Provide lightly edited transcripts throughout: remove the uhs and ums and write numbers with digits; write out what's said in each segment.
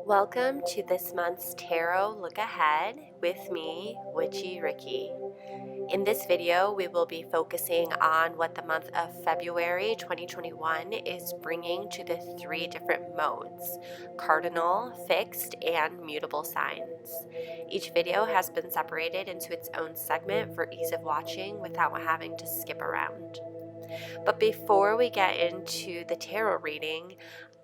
Welcome to this month's Tarot Look Ahead with me, Witchy Ricky. In this video, we will be focusing on what the month of February 2021 is bringing to the three different modes: cardinal, fixed, and mutable signs. Each video has been separated into its own segment for ease of watching without having to skip around. But before we get into the tarot reading,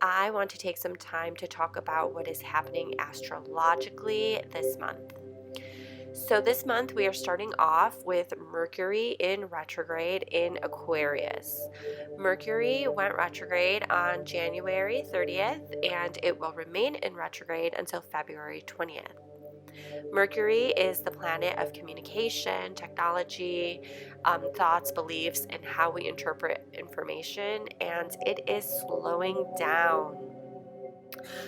I want to take some time to talk about what is happening astrologically this month. So this month we are starting off with Mercury in retrograde in Aquarius. Mercury went retrograde on January 30th and it will remain in retrograde until February 20th. Mercury is the planet of communication, technology, thoughts, beliefs, and how we interpret information, and it is slowing down.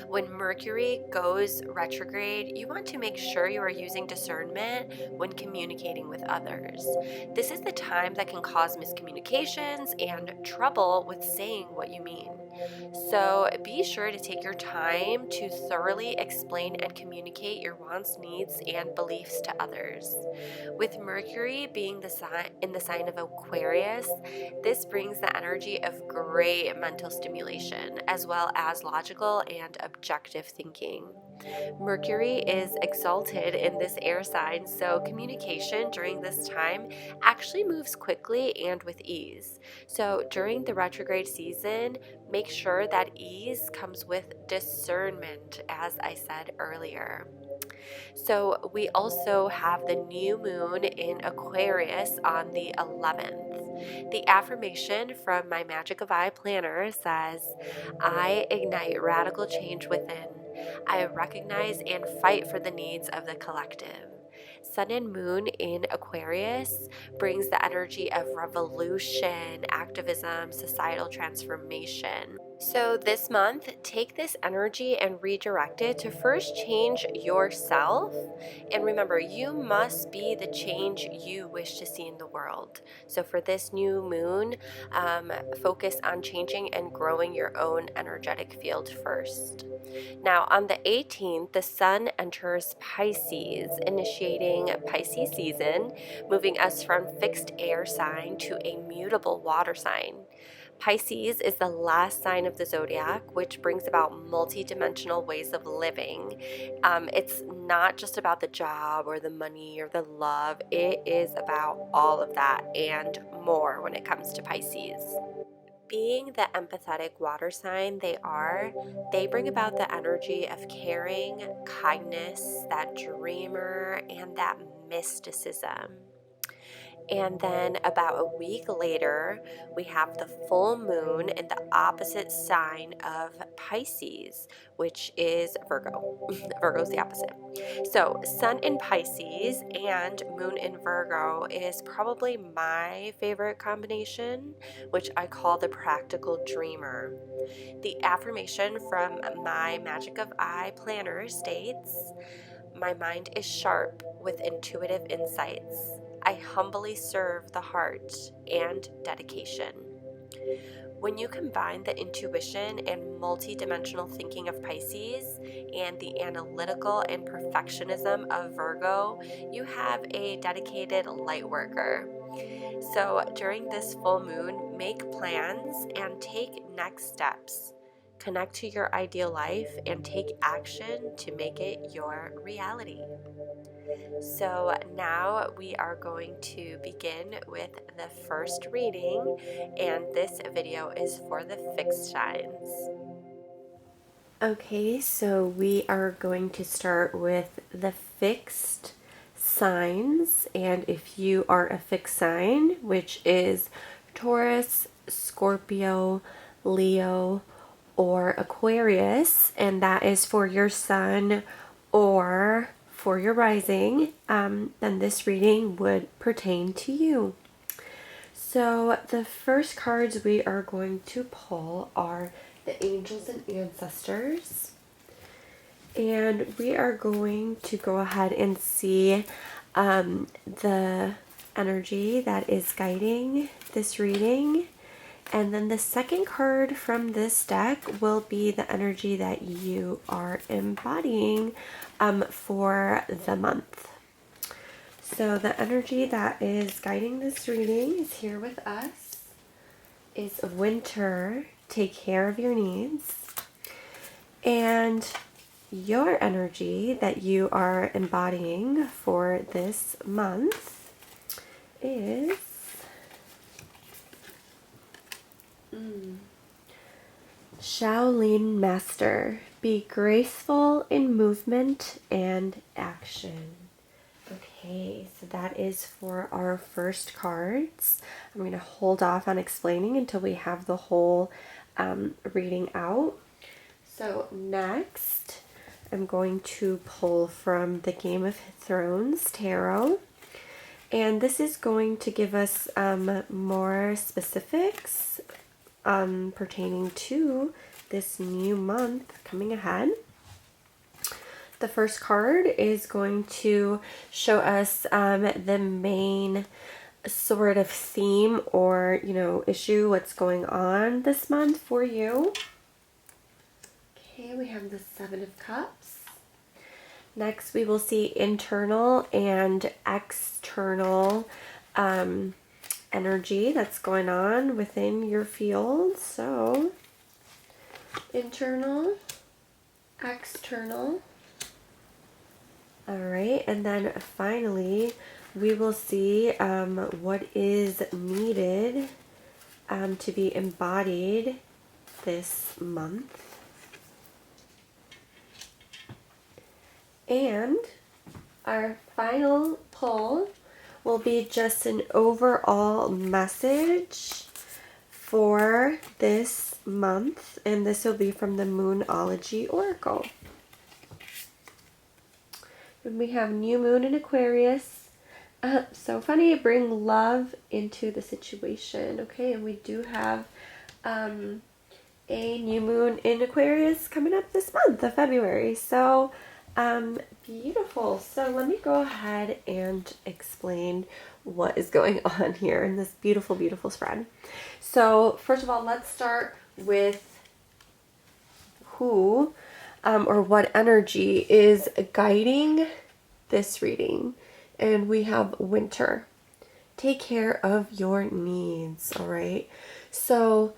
When Mercury goes retrograde, you want to make sure you are using discernment when communicating with others. This is the time that can cause miscommunications and trouble with saying what you mean. So be sure to take your time to thoroughly explain and communicate your wants, needs, and beliefs to others. With Mercury being in the sign of Aquarius, this brings the energy of great mental stimulation, as well as logical and objective thinking. Mercury is exalted in this air sign, so communication during this time actually moves quickly and with ease. So during the retrograde season, make sure that ease comes with discernment, as I said earlier. So we also have the new moon in Aquarius on the 11th. The affirmation from my Magic of Eye planner says, I ignite radical change within. I recognize and fight for the needs of the collective. Sun and Moon in Aquarius brings the energy of revolution, activism, societal transformation. So this month, take this energy and redirect it to first change yourself. And remember, you must be the change you wish to see in the world. So for this new moon, focus on changing and growing your own energetic field first. Now, on the 18th, the sun enters Pisces, initiating Pisces season, moving us from fixed air sign to a mutable water sign. Pisces is the last sign of the zodiac, which brings about multi-dimensional ways of living. It's not just about the job or the money or the love. It is about all of that and more when it comes to Pisces. Being the empathetic water sign they bring about the energy of caring, kindness, that dreamer, and that mysticism. And then about a week later, we have the full moon in the opposite sign of Pisces, which is Virgo. Virgo's the opposite. So sun in Pisces and moon in Virgo is probably my favorite combination, which I call the practical dreamer. The affirmation from my Magic of Eye planner states, my mind is sharp with intuitive insights. I humbly serve the heart and dedication. When you combine the intuition and multi-dimensional thinking of Pisces and the analytical and perfectionism of Virgo, you have a dedicated light worker. So during this full moon, make plans and take next steps. Connect to your ideal life and take action to make it your reality. So now we are going to begin with the first reading, and this video is for the fixed signs. Okay, so we are going to start with the fixed signs, and if you are a fixed sign, which is Taurus, Scorpio, Leo, or Aquarius, and that is for your sun or for your rising, then this reading would pertain to you. So the first cards we are going to pull are the angels and ancestors. And we are going to go ahead and see the energy that is guiding this reading. And then the second card from this deck will be the energy that you are embodying for the month. So the energy that is guiding this reading is here with us is winter. Take care of your needs. And your energy that you are embodying for this month is Shaolin Master. Be graceful in movement and action. Okay, so that is for our first cards. I'm going to hold off on explaining until we have the whole reading out. So next, I'm going to pull from the Game of Thrones Tarot. And this is going to give us more specifics pertaining to this new month coming ahead. The first card is going to show us the main sort of theme or, issue, what's going on this month for you. Okay, we have the Seven of Cups. Next, we will see internal and external energy that's going on within your field. So, internal, external. All right, and then finally, we will see what is needed to be embodied this month. And our final pull will be just an overall message for this month, and this will be from the Moonology Oracle. And we have new moon in Aquarius. So funny, bring love into the situation. Okay, and we do have a new moon in Aquarius coming up this month of February. So beautiful. So let me go ahead and explain what is going on here in this beautiful, beautiful spread. So first of all, let's start with who or what energy is guiding this reading. And we have winter. Take care of your needs, all right? So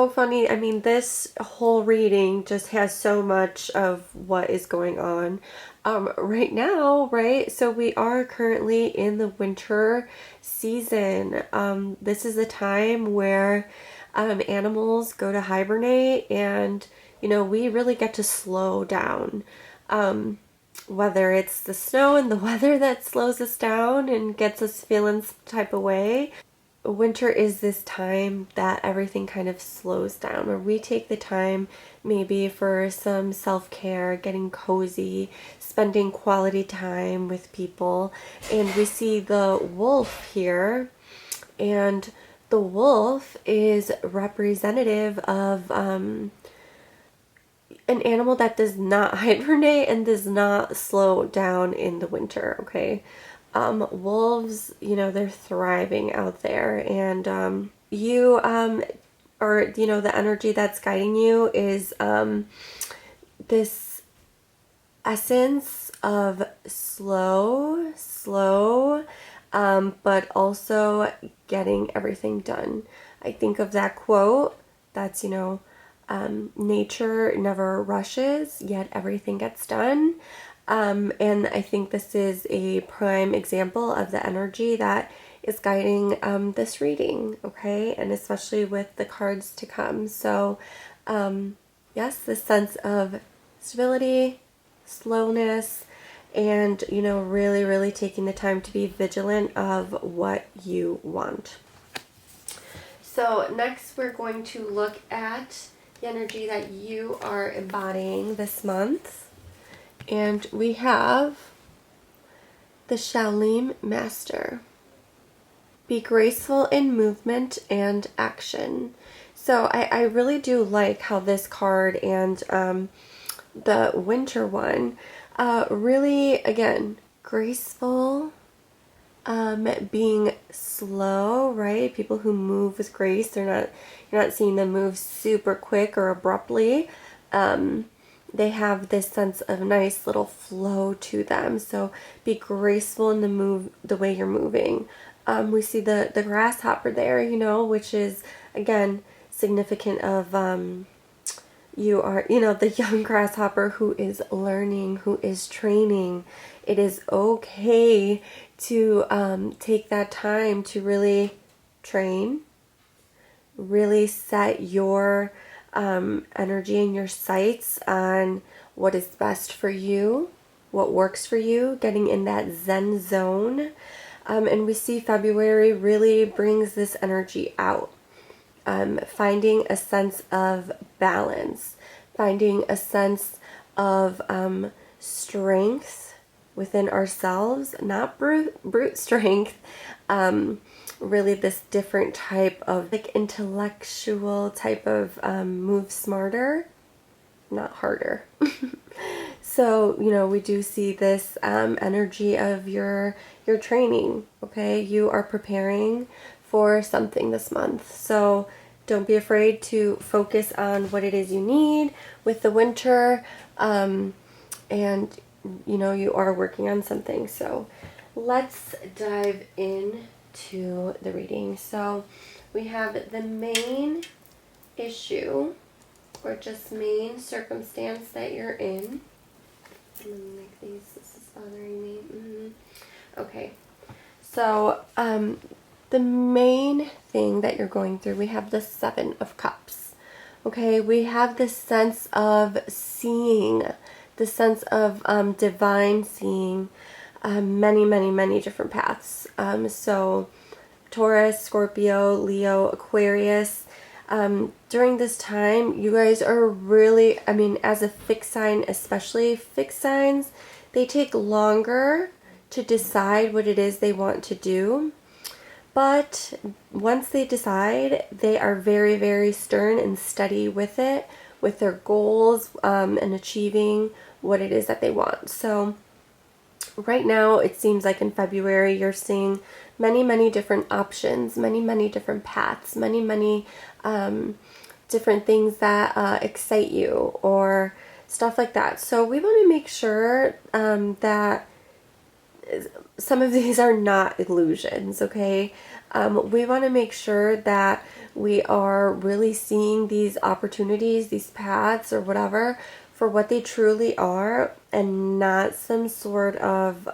funny. I mean, this whole reading just has so much of what is going on right now, right? So we are currently in the winter season. This is a time where animals go to hibernate, and we really get to slow down. Whether it's the snow and the weather that slows us down and gets us feeling some type of way, winter is this time that everything kind of slows down, where we take the time maybe for some self-care, getting cozy, spending quality time with people. And we see the wolf here, and the wolf is representative of an animal that does not hibernate and does not slow down in the winter, okay? Wolves, they're thriving out there, and you or the energy that's guiding you is this essence of slow, but also getting everything done. I think of that quote that's nature never rushes, yet everything gets done. And I think this is a prime example of the energy that is guiding this reading, okay? And especially with the cards to come. So, yes, this sense of stability, slowness, and, really, really taking the time to be vigilant of what you want. So next we're going to look at the energy that you are embodying this month. And we have the Shaolin Master. Be graceful in movement and action. So I really do like how this card and the winter one really, again, graceful, being slow, right? People who move with grace, you're not seeing them move super quick or abruptly. They have this sense of nice little flow to them. So be graceful in the way you're moving. We see the grasshopper there, you know, which is again significant of you are, you know, the young grasshopper who is learning, who is training. It is okay to take that time to really train, really set your energy and your sights on what is best for you, what works for you, getting in that Zen zone. And we see February really brings this energy out. Finding a sense of balance, finding a sense of strength within ourselves, not brute strength, really this different type of like intellectual type of move smarter, not harder. So, you know, we do see this energy of your training, okay? You are preparing for something this month. So don't be afraid to focus on what it is you need with the winter. And, you know, you are working on something. So let's dive into the reading. So we have the main issue or just main circumstance that you're in. I'm going to make these. This is bothering me. Okay. So, the main thing that you're going through, we have the Seven of Cups. Okay, we have this sense of seeing, the sense of divine seeing many different paths. So Taurus, Scorpio, Leo, Aquarius. During this time, you guys are really, I mean, as a fixed sign, especially fixed signs, they take longer to decide what it is they want to do. But once they decide, they are very stern and steady with it, with their goals and achieving what it is that they want. So right now, it seems like in February, you're seeing many different options, many different paths, many different things that excite you or stuff like that. So we want to make sure that some of these are not illusions, okay? We want to make sure that we are really seeing these opportunities, these paths or whatever for what they truly are and not some sort of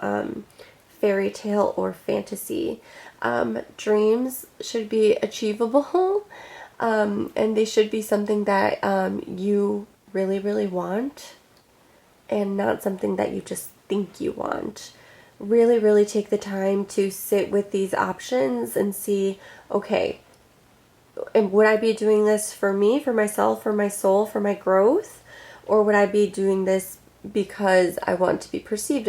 fairy tale or fantasy. Dreams should be achievable and they should be something that you really want and not something that you just think you want. Really take the time to sit with these options and see, okay, and would I be doing this for me, for myself, for my soul, for my growth? Or would I be doing this because I want to be perceived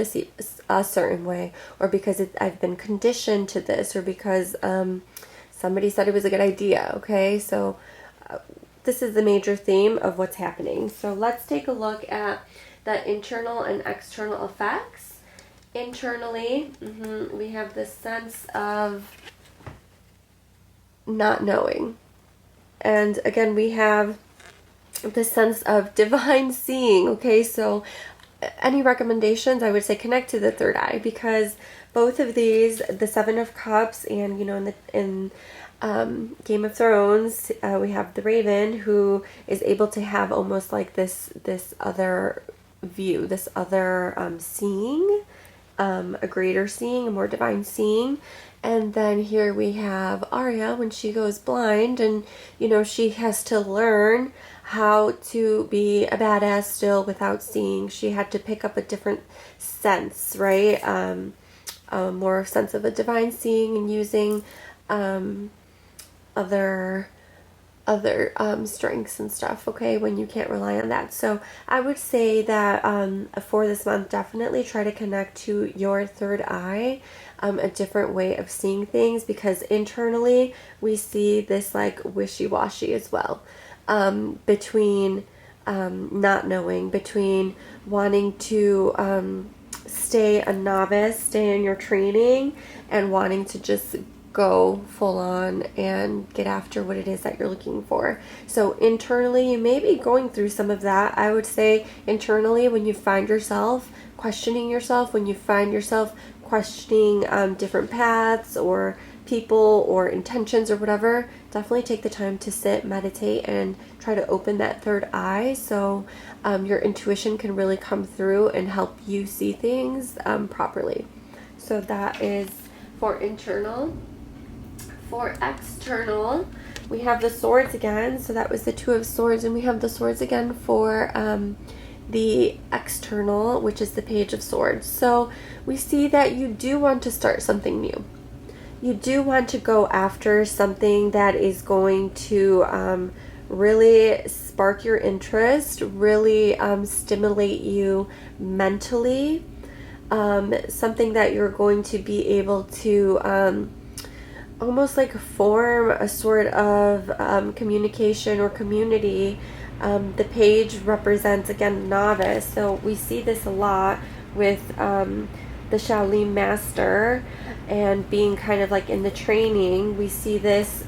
a certain way, or because I've been conditioned to this, or because somebody said it was a good idea, okay? So this is the major theme of what's happening. So let's take a look at the internal and external effects. Internally, we have this sense of not knowing. And again, we have the sense of divine seeing, okay? So any recommendations, I would say connect to the third eye, because both of these, the Seven of Cups and, you know, in Game of Thrones, we have the Raven who is able to have almost like this other view, this other seeing, a greater seeing, a more divine seeing. And then here we have Arya when she goes blind, and you know, she has to learn how to be a badass still without seeing. She had to pick up a different sense, right? A more sense of a divine seeing and using other strengths and stuff, okay, when you can't rely on that. So I would say that for this month, definitely try to connect to your third eye, a different way of seeing things, because internally we see this like wishy-washy as well, between not knowing, between wanting to stay a novice, stay in your training, and wanting to just go full on and get after what it is that you're looking for. So internally, you may be going through some of that. I would say internally, when you find yourself questioning yourself, when you find yourself questioning different paths or people or intentions or whatever, definitely take the time to sit, meditate, and try to open that third eye so your intuition can really come through and help you see things properly. So that is for internal. For external, we have the swords again. So that was the Two of Swords, and we have the swords again for the external, which is the Page of Swords. So we see that you do want to start something new. You do want to go after something that is going to really spark your interest, really stimulate you mentally, something that you're going to be able to almost like form a sort of communication or community. The page represents, again, novice, so we see this a lot with the Shaolin master and being kind of like in the training. We see this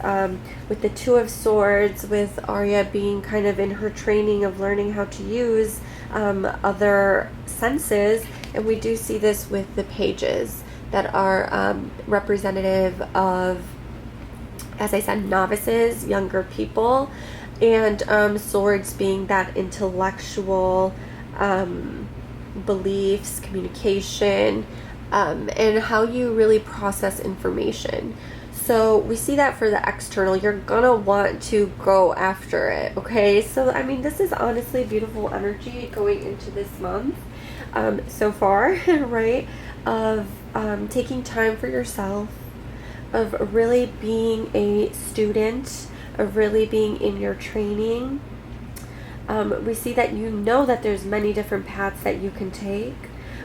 with the Two of Swords, with Arya being kind of in her training of learning how to use other senses, and we do see this with the pages that are representative of, as I said, novices, younger people, and swords being that intellectual beliefs, communication, and how you really process information. So we see that for the external, you're gonna want to go after it, okay? So, I mean, this is honestly beautiful energy going into this month so far, right? Of taking time for yourself, of really being a student, of really being in your training. We see that you know that there's many different paths that you can take.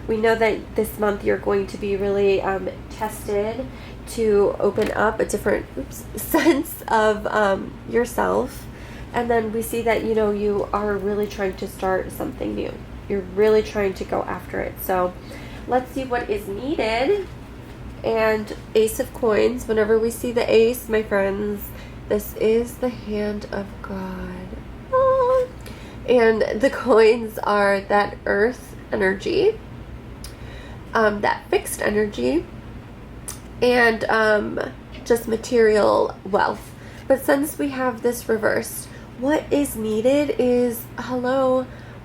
We know that this month you're going to be really tested to open up a different sense of yourself. And then we see that, you know, you are really trying to start something new. You're really trying to go after it. So let's see what is needed. And Ace of Coins, whenever we see the ace, my friends, this is the hand of God. Ah. And the coins are that earth energy, that fixed energy, and just material wealth. But since we have this reversed, what is needed is,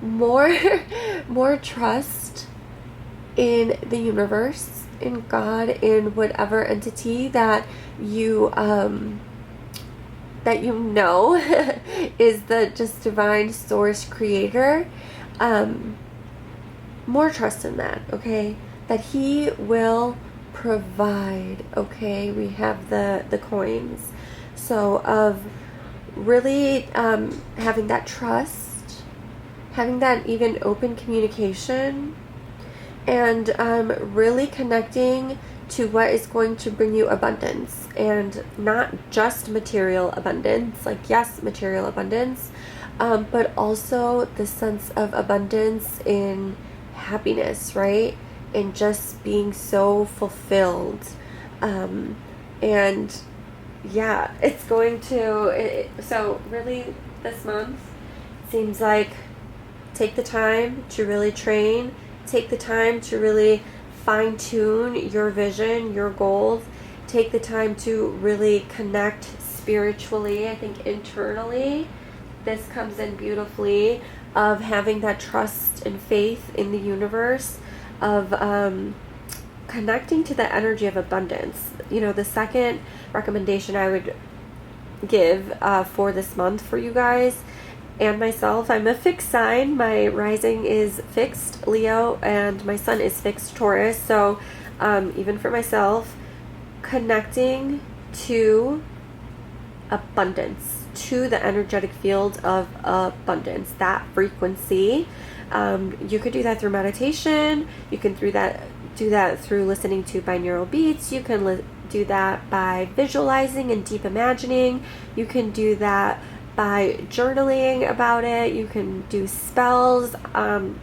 more trust in the universe, in God, in whatever entity that you know is the just divine source creator. More trust in that, okay? That he will provide, okay? We have the coins. So of really having that trust, having that even open communication, and really connecting to what is going to bring you abundance, and not just material abundance, like yes, material abundance, but also the sense of abundance in happiness, right? And just being so fulfilled. And yeah, it's going to, so really this month seems like take the time to really train, take the time to really fine-tune your vision, your goals, take the time to really connect spiritually. I think internally this comes in beautifully, of having that trust and faith in the universe, of connecting to the energy of abundance. You know, the second recommendation I would give for this month for you guys and myself, I'm a fixed sign. My rising is fixed Leo and my sun is fixed Taurus. So even for myself, connecting to abundance, to the energetic field of abundance, that frequency. You could do that through meditation. You can do that through listening to binaural beats. You can do that by visualizing and deep imagining. You can do that by journaling about it. You can do spells,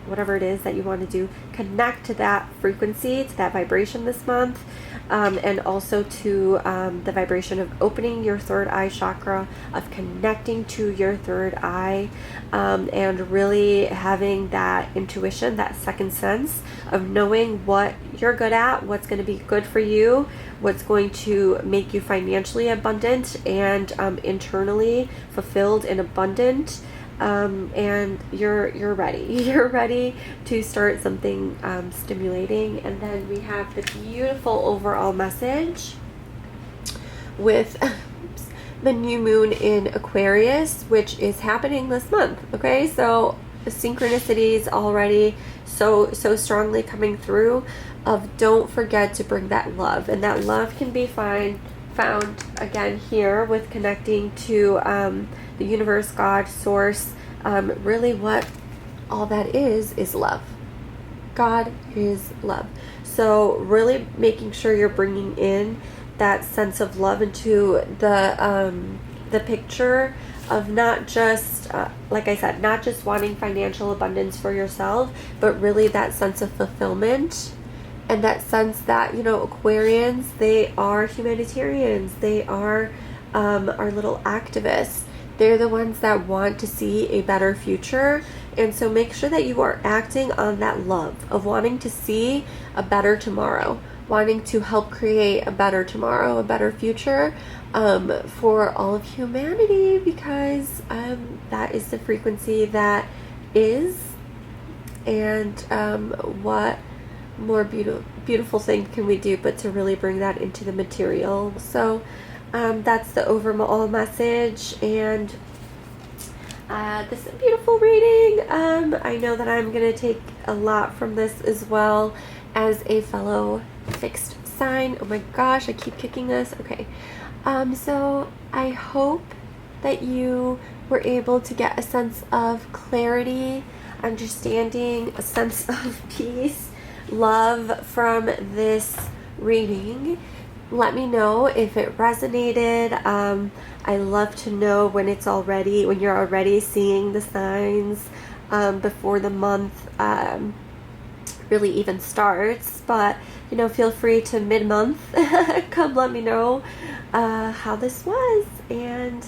whatever it is that you want to do. connect to that frequency, to that vibration this month, and also to the vibration of opening your third eye chakra, of connecting to your third eye, and really having that intuition, that second sense of knowing what you're good at, what's going to be good for you, what's going to make you financially abundant and internally fulfilled and abundant. And you're ready. You're ready to start something stimulating. And then we have the beautiful overall message with the new moon in Aquarius, which is happening this month. Okay, so the synchronicities already so strongly coming through of don't forget to bring that love, and that love can be found again here with connecting to the universe, God, source. Really what all that is love. God is love. So really making sure you're bringing in that sense of love into the picture of not just, like I said, not just wanting financial abundance for yourself, but really that sense of fulfillment. And that sense that, you know, Aquarians, they are humanitarians. They are our little activists. They're the ones that want to see a better future. And so make sure that you are acting on that love of wanting to see a better tomorrow, wanting to help create a better tomorrow, a better future for all of humanity, because that is the frequency that is. And what more beautiful thing can we do but to really bring that into the material? So that's the overall message, and this is a beautiful reading. I know that I'm going to take a lot from this as well as a fellow fixed sign. Oh my gosh, I keep kicking this. Okay, so I hope that you were able to get a sense of clarity, understanding, a sense of peace, love from this reading. Let me know if it resonated. I love to know when you're already seeing the signs before the month really even starts. But you know, feel free to mid-month come let me know how this was, and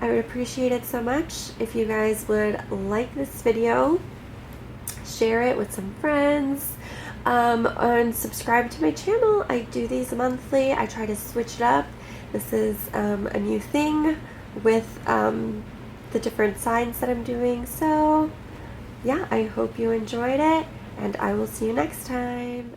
I would appreciate it so much if you guys would like this video, share it with some friends, and subscribe to my channel. I do these monthly. I try to switch it up. This is a new thing with the different signs that I'm doing. So yeah, I hope you enjoyed it, and I will see you next time.